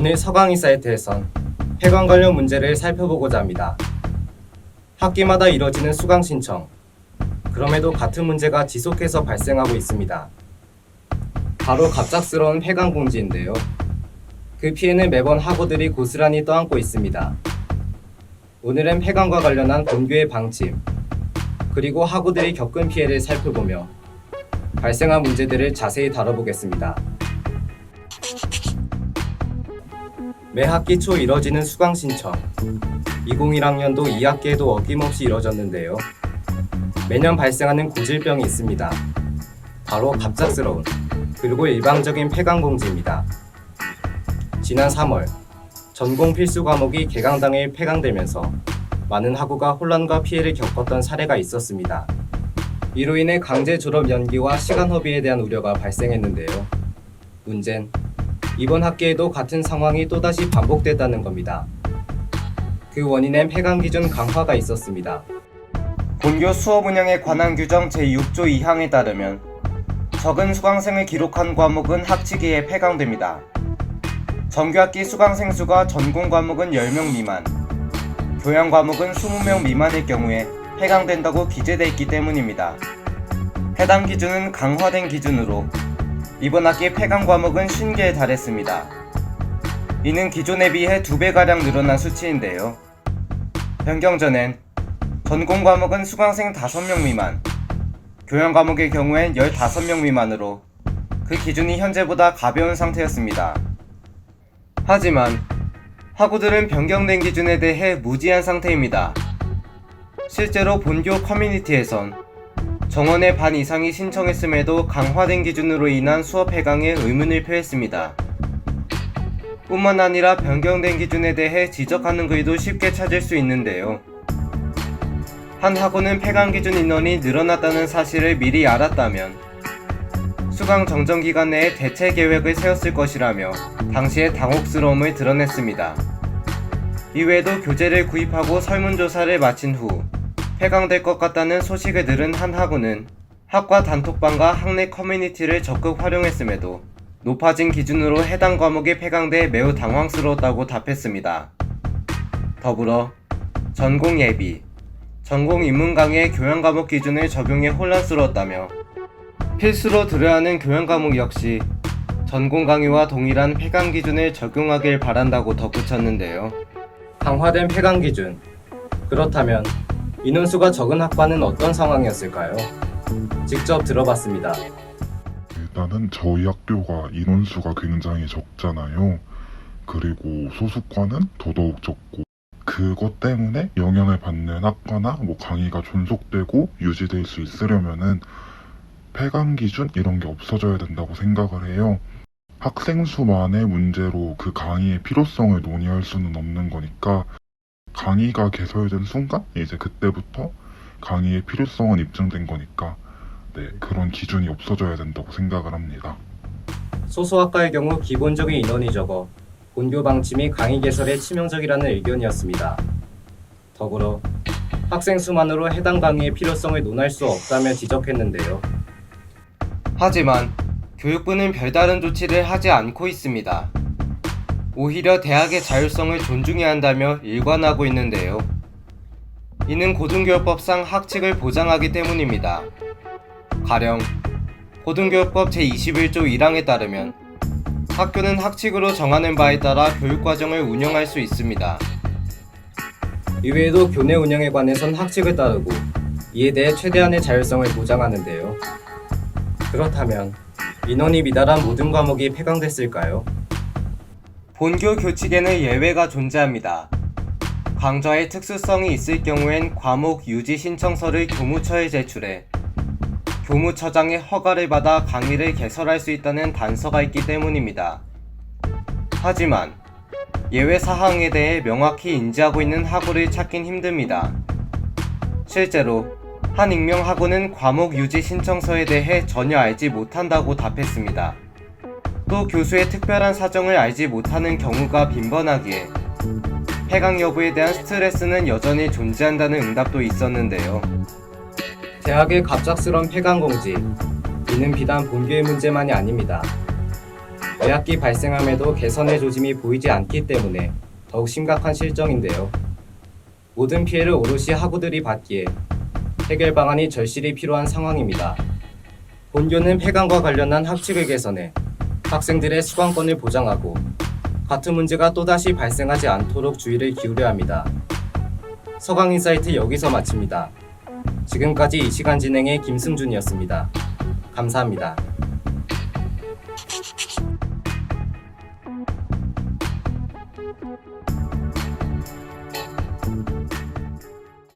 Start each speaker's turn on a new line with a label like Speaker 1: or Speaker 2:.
Speaker 1: 오늘 서강의 사이트에선 폐강 관련 문제를 살펴보고자 합니다. 학기마다 이뤄지는 수강 신청, 그럼에도 같은 문제가 지속해서 발생하고 있습니다. 바로 갑작스러운 폐강 공지인데요. 그 피해는 매번 학우들이 고스란히 떠안고 있습니다. 오늘은 폐강과 관련한 본교의 방침, 그리고 학우들이 겪은 피해를 살펴보며 발생한 문제들을 자세히 다뤄보겠습니다. 매 학기 초 이뤄지는 수강 신청, 2021학년도 2학기에도 어김없이 이뤄졌는데요. 매년 발생하는 고질병이 있습니다. 바로 갑작스러운 그리고 일방적인 폐강 공지입니다. 지난 3월 전공 필수 과목이 개강 당일 폐강되면서 많은 학우가 혼란과 피해를 겪었던 사례가 있었습니다. 이로 인해 강제 졸업 연기와 시간 허비에 대한 우려가 발생했는데요. 문제는 이번 학기에도 같은 상황이 또다시 반복됐다는 겁니다. 그 원인엔 폐강 기준 강화가 있었습니다.
Speaker 2: 본교 수업 운영에 관한 규정 제6조 2항에 따르면 적은 수강생을 기록한 과목은 학칙위에 폐강됩니다. 정규학기 수강생 수가 전공 과목은 10명 미만, 교양 과목은 20명 미만일 경우에 폐강된다고 기재되어 있기 때문입니다. 해당 기준은 강화된 기준으로 이번 학기 폐강 과목은 50개에 달했습니다. 이는 기존에 비해 2배가량 늘어난 수치인데요. 변경 전엔 전공 과목은 수강생 5명 미만, 교양 과목의 경우엔 15명 미만으로 그 기준이 현재보다 가벼운 상태였습니다. 하지만 학우들은 변경된 기준에 대해 무지한 상태입니다. 실제로 본교 커뮤니티에선 정원의 반 이상이 신청했음에도 강화된 기준으로 인한 수업 폐강에 의문을 표했습니다. 뿐만 아니라 변경된 기준에 대해 지적하는 글도 쉽게 찾을 수 있는데요. 한 학우는 폐강 기준 인원이 늘어났다는 사실을 미리 알았다면 수강 정정 기간 내에 대체 계획을 세웠을 것이라며 당시의 당혹스러움을 드러냈습니다. 이외에도 교재를 구입하고 설문조사를 마친 후 폐강될 것 같다는 소식을 들은 한 학우는 학과 단톡방과 학내 커뮤니티를 적극 활용했음에도 높아진 기준으로 해당 과목이 폐강돼 매우 당황스러웠다고 답했습니다. 더불어 전공 예비, 전공 입문 강의의 교양 과목 기준을 적용해 혼란스러웠다며 필수로 들어야 하는 교양 과목 역시 전공 강의와 동일한 폐강 기준을 적용하길 바란다고 덧붙였는데요.
Speaker 1: 강화된 폐강 기준, 그렇다면 인원수가 적은 학과는 어떤 상황이었을까요? 직접 들어봤습니다.
Speaker 3: 일단은 저희 학교가 인원수가 굉장히 적잖아요. 그리고 소수과는 더더욱 적고, 그것 때문에 영향을 받는 학과나 강의가 존속되고 유지될 수 있으려면은 폐강 기준 이런 게 없어져야 된다고 생각을 해요. 학생 수만의 문제로 그 강의의 필요성을 논의할 수는 없는 거니까 강의가 개설된 순간 이제 그때부터 강의의 필요성은 입증된 거니까 그런 기준이 없어져야 된다고 생각을 합니다.
Speaker 1: 소수학과의 경우 기본적인 인원이 적어 본교 방침이 강의 개설에 치명적이라는 의견이었습니다. 더불어 학생 수만으로 해당 강의의 필요성을 논할 수 없다며 지적했는데요.
Speaker 2: 하지만 교육부는 별다른 조치를 하지 않고 있습니다. 오히려 대학의 자율성을 존중해야 한다며 일관하고 있는데요. 이는 고등교육법상 학칙을 보장하기 때문입니다. 가령 고등교육법 제21조 1항에 따르면 학교는 학칙으로 정하는 바에 따라 교육과정을 운영할 수 있습니다.
Speaker 1: 이외에도 교내 운영에 관해선 학칙을 따르고 이에 대해 최대한의 자율성을 보장하는데요. 그렇다면 인원이 미달한 모든 과목이 폐강됐을까요?
Speaker 2: 본교 교칙에는 예외가 존재합니다. 강좌의 특수성이 있을 경우엔 과목 유지 신청서를 교무처에 제출해 교무처장의 허가를 받아 강의를 개설할 수 있다는 단서가 있기 때문입니다. 하지만 예외 사항에 대해 명확히 인지하고 있는 학우를 찾긴 힘듭니다. 실제로 한 익명 학우는 과목 유지 신청서에 대해 전혀 알지 못한다고 답했습니다. 또 교수의 특별한 사정을 알지 못하는 경우가 빈번하기에 폐강 여부에 대한 스트레스는 여전히 존재한다는 응답도 있었는데요.
Speaker 1: 대학의 갑작스런 폐강 공지, 이는 비단 본교의 문제만이 아닙니다. 매학기 발생함에도 개선의 조짐이 보이지 않기 때문에 더욱 심각한 실정인데요. 모든 피해를 오롯이 학우들이 받기에 해결 방안이 절실히 필요한 상황입니다. 본교는 폐강과 관련한 학칙을 개선해 학생들의 수강권을 보장하고 같은 문제가 또다시 발생하지 않도록 주의를 기울여야 합니다. 서강인사이트 여기서 마칩니다. 지금까지 이 시간 진행의 김승준이었습니다. 감사합니다.